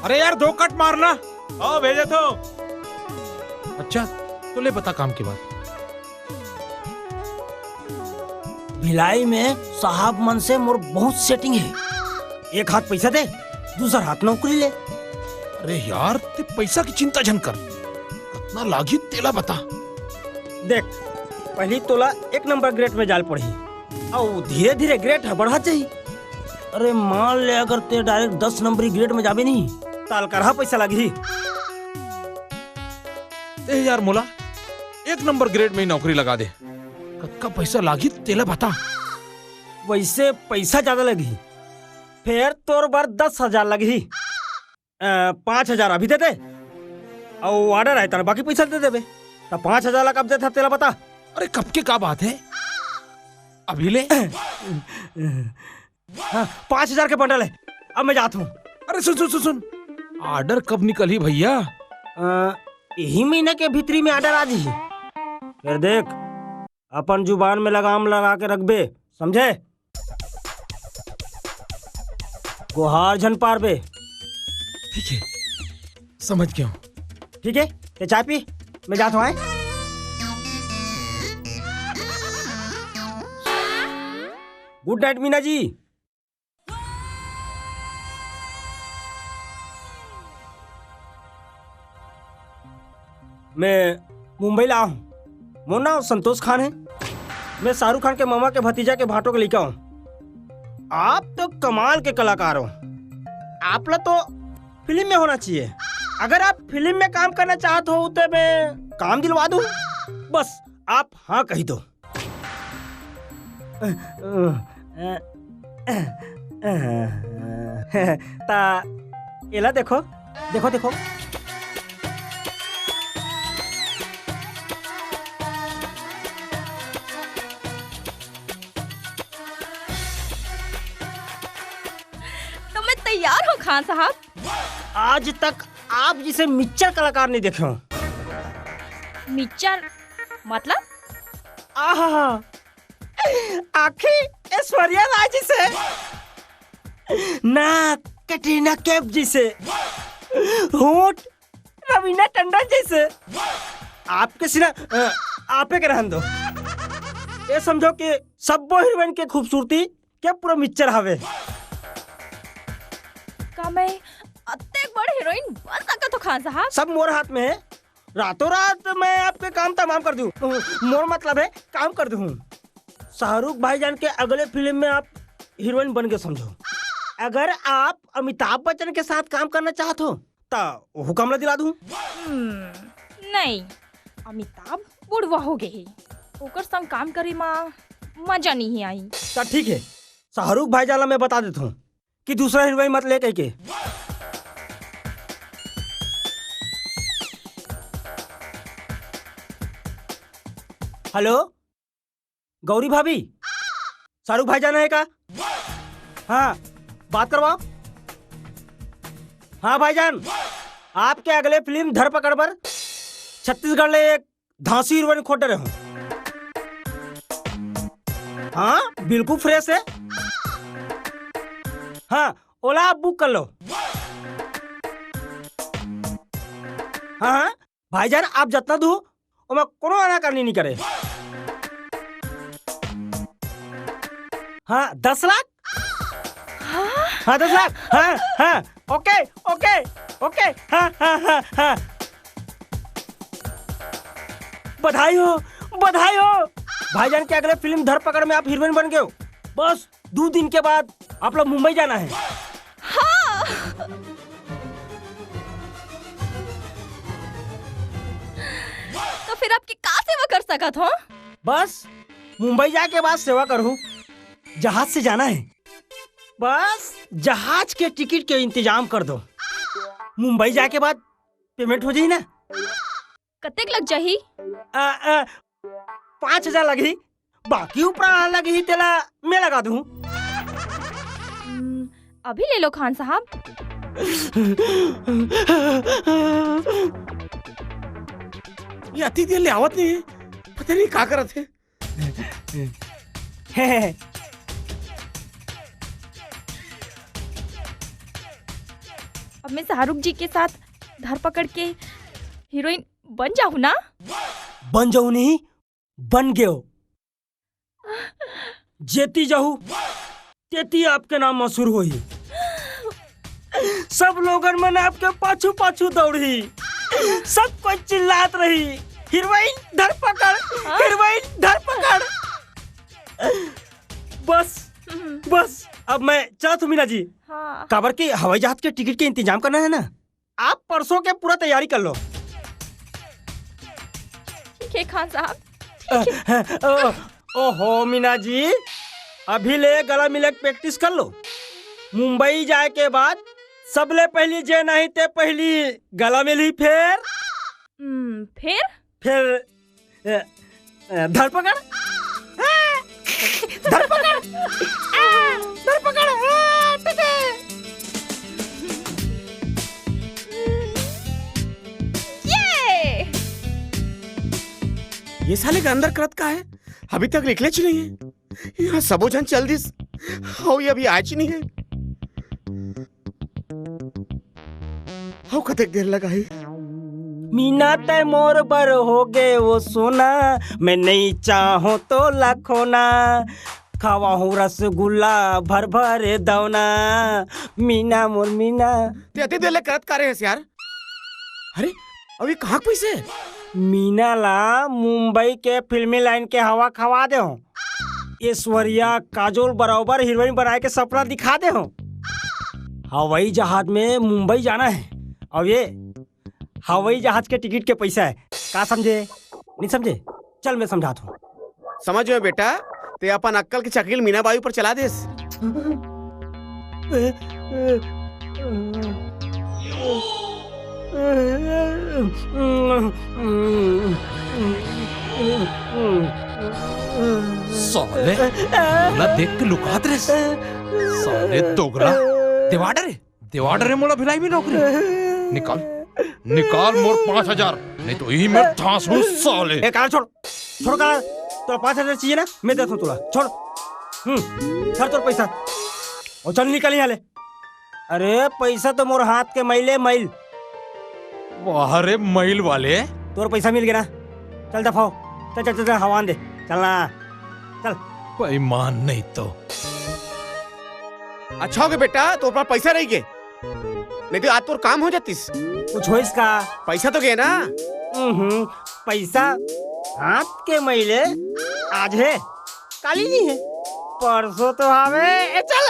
अरे यार 2 कट मारना। आओ भेजे तो। अच्छा तो ले बता काम की बात। भिलाई में साहब मन से मोर बहुत सेटिंग है। एक हाथ पैसा दे, दूसरा हाथ नौकरी ले। अरे यार ते पैसा की चिंता झन कर, कितना लागी तेला बता। देख पहली तोला 1 नंबर ग्रेड में जाल पड़ी और धीरे धीरे ग्रेड बढ़ा चाहिए। अरे मान ले अगर ते डायरेक्ट 10 नंबरी ग्रेड में जाबे नहीं ताल करहा पैसा लगी। ए यार मोला 1 नंबर ग्रेड में ही नौकरी लगा दे, कत्का पैसा लागी तेला बता। वैसे पैसा ज्यादा लगी, फिर तोर बार 10,000 लगी। 5,000 अभी दे दे और ऑर्डर है तारा बाकी पैसा दे देबे। तो 5,000 ला कब दे था तेला बता। अरे कब के का बात है, अभी ले। हाँ 5,000 के बंडल है, अब मैं जाता हूँ। अरे सुन सुन सुन सुन, ऑर्डर कब निकली भैया? यही महीने के भीतरी में ऑर्डर आ जी। फिर देख अपन जुबान में लगाम लगा के रखबे, समझे? गुहार झन पारबे। ठीक है समझ गया हूँ। ठीक है ये चाय पी, मैं जाता हूँ। Good night Meena ji. मैं मुंबई ला हूँ, मोर नाम संतोष खान है। मैं शाहरुख खान के मामा के भतीजा के भाटों के लड़का हूँ। आप तो कमाल के कलाकार हो, आप लोग तो फिल्म में होना चाहिए। अगर आप फिल्म में काम करना चाहते हो तो मैं काम दिलवा दूँ, बस आप हाँ कही दो। ता एला देखो देखो देखो। तैयार हो खान साहब? आज तक आप जिसे मिच्चर कलाकार नहीं देखे हो। मिच्चर मतलब? आहा आखिर ऐश्वर्या राय जी से, नाक कैटरीना कैफ जी से, होंठ रवीना टंडन जी से। आपके सिरा आपे के रहन दो। ये समझो कि सब हीरोइन के खूबसूरती क्या पूरा मिच्चर हवे। का मैं अत्ते बड़ हीरोइन बन सकत हो खान साहब? सब मोर हाथ में है, रातों रात मैं आपके काम तमाम कर दूं। मोर मतलब है काम कर दूं। शाहरुख भाईजान के अगले फिल्म में आप हीरोइन बन के समझो। अगर आप अमिताभ बच्चन के साथ काम करना चाहते हो तो हुक्म ला दिला दूं। नहीं, अमिताभ बुढ़वा हो गए, ओकर संग काम करे में मजा नहीं आई। तो ठीक है, शाहरुख भाईजान ला मैं बता देता हूँ कि दूसरा हीरोइन मत ले कह के। हेलो गौरी भाभी, शाहरुख भाई जाना है का? हाँ बात करवाओ। हाँ भाईजान, आपके अगले फिल्म धरपकड़ पर छत्तीसगढ़ ले एक धांसी हीरोइन खोटे रहे हूँ। हाँ बिल्कुल फ्रेश है। हाँ ओला आप बुक कर लो। हाँ भाईजान आप जितना दो मैं कोनो आना करनी नहीं करे। हाँ 10 लाख। हाँ 10 लाख। हाँ हाँ ओके ओके ओके। हाँ हाँ हाँ हाँ बधाई हो बधाई हो। भाईजान के अगले फिल्म धरपकड़ में आप हीरोइन बन गए हो। बस 2 दिन के बाद आप लोग मुंबई जाना है। हाँ। तो फिर आपकी का सेवा कर सकत हो? बस मुंबई जाके बाद सेवा करूँ। जहाज से जाना है, बस जहाज के टिकट के इंतजाम कर दो। मुंबई जाके बाद पेमेंट हो जाई ना। कतेक लग जाही? 5,000 लगी, बाकी ऊपर लगी तेला मैं लगा दूं। अभी ले लो खान साहब। ये अति देर ले आवत नहीं है, पता नहीं क्या करत है। अब मैं शाहरुख जी के साथ धरपकड़ के हीरोइन बन जाऊँ ना? बन जाऊ नहीं, बन गयो। जेती जाऊ तेती आपके नाम मशहूर होई। सब लोगन मन आपके पाछू पाछू दौड़ी, सब कोई चिल्लात रही, हीरोइन धरपकड़, हीरोइन धरपकड़। बस बस अब मैं चला तू मीना जी। हाँ। काबर के हवाई जहाज के टिकट के इंतजाम करना है ना, आप परसों के पूरा तैयारी कर लो। ठीक है खान साहब। ओहो मीना जी, अभी ले गला मिले के प्रैक्टिस कर लो। मुंबई जाए के बाद सबले पहली जे नहीं ते पहली गला मिली, फिर धरपकड़, धरपकड़, धरपकड़। ये साले का अंदर करत का है, अभी तक निकले नहीं है। यहाँ सबो जन चल दिस, हाउ ये अभी आज नहीं है। हाउ कतक देर लगा है। मीना तय मोर बर हो गए वो सोना, मैं नहीं चाहूं तो लाखों ना, खावा हूँ रसगुल्ला भर भर दौना, मीना मोर मीना। ते अति देर ले करत का रहे हैं यार। अरे अभी कहाँ पैसे? मीना ला मुंबई के फिल्मी लाइन के हवा खवा दे हो, ऐश्वर्या काजोल बराबर हीरोइन बनाए के सपना दिखा दे हो। हवाई जहाज में मुंबई जाना है, और ये हवाई जहाज के टिकट के पैसा है। का समझे नहीं समझे? चल मैं समझाता हूँ। समझ में बेटा, ते अपन अक्कल की चकील मीना बाई पर चला देस। साले मोला देख के लुकात रे। साले दोगला देवाडरे मोला भिलाई भी नौकरी। निकाल मोर 5,000, नहीं तो यही मैं ठांसू साले। ए काला छोड़ काला, तो 5,000 चाहिए ना, मैं देता हूँ तुला, छोड़। सर तोर पैसा और चल निकल यहाँ ले। अरे पैसा तो मोर हाथ के मैले मैल। वाह रे मैल वाले, तोर पैसा मिल गया ना, चल दफाओ। चल चल चल हवान दे, चलना चल। बेईमान नहीं तो। अच्छा हो गया बेटा, तो पास पैसा रही के, नहीं तो आज तो काम हो जातीस। कुछ हो इसका? पैसा तो गया ना। पैसा हाथ के मैले आज है, काली नहीं है, परसों तो हमें चल।